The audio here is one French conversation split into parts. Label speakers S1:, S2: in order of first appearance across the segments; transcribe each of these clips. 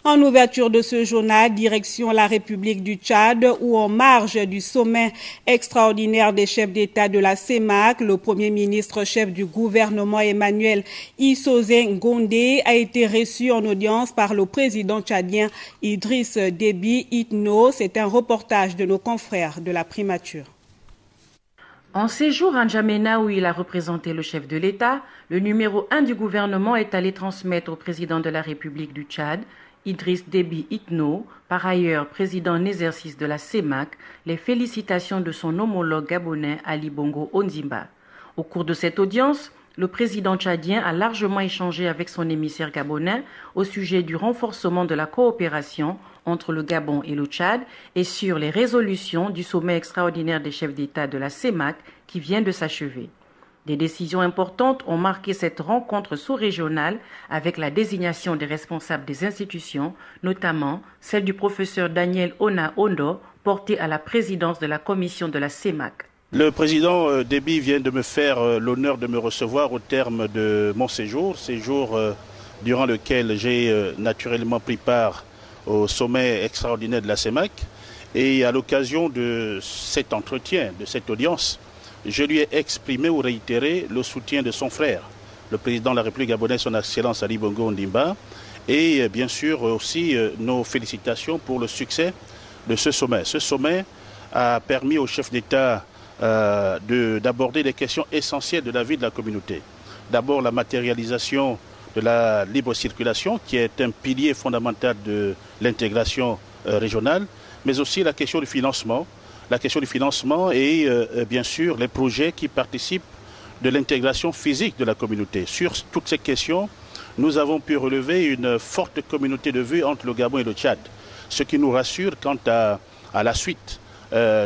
S1: En ouverture de ce journal, direction la République du Tchad, où en marge du sommet extraordinaire des chefs d'État de la CEMAC, le Premier ministre chef du gouvernement Emmanuel Issozé Ngondé a été reçu en audience par le président tchadien Idriss Déby Itno. C'est un reportage de nos confrères de la primature.
S2: En séjour à N'Djamena où il a représenté le chef de l'État, le numéro 1 du gouvernement est allé transmettre au président de la République du Tchad, Idriss Déby Itno, par ailleurs président en exercice de la CEMAC, les félicitations de son homologue gabonais Ali Bongo Ondimba. Au cours de cette audience, le président tchadien a largement échangé avec son émissaire gabonais au sujet du renforcement de la coopération entre le Gabon et le Tchad et sur les résolutions du sommet extraordinaire des chefs d'État de la CEMAC qui vient de s'achever. Des décisions importantes ont marqué cette rencontre sous-régionale avec la désignation des responsables des institutions, notamment celle du professeur Daniel Ona Ondo, portée à la présidence de la commission de la CEMAC.
S3: Le président Déby vient de me faire l'honneur de me recevoir au terme de mon séjour, durant lequel j'ai naturellement pris part au sommet extraordinaire de la CEMAC. Et à l'occasion de cet entretien, de cette audience, je lui ai exprimé ou réitéré le soutien de son frère, le président de la République gabonaise, son Excellence Ali Bongo Ondimba, et bien sûr aussi nos félicitations pour le succès de ce sommet. Ce sommet a permis au chef d'État d'aborder des questions essentielles de la vie de la communauté. D'abord la matérialisation de la libre circulation qui est un pilier fondamental de l'intégration régionale, mais aussi la question du financement. La question du financement et bien sûr les projets qui participent de l'intégration physique de la communauté. Sur toutes ces questions, nous avons pu relever une forte communauté de vues entre le Gabon et le Tchad, ce qui nous rassure quant à la suite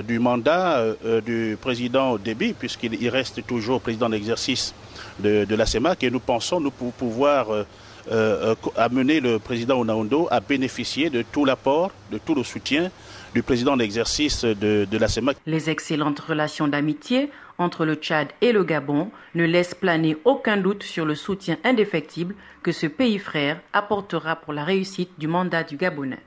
S3: du mandat du président Déby, puisqu'il reste toujours président d'exercice de la CEMAC, et nous pensons nous pouvoir amener le président Onaondo à bénéficier de tout l'apport, de tout le soutien du président d'exercice de la CEMAC.
S2: Les excellentes relations d'amitié entre le Tchad et le Gabon ne laissent planer aucun doute sur le soutien indéfectible que ce pays frère apportera pour la réussite du mandat du Gabonais.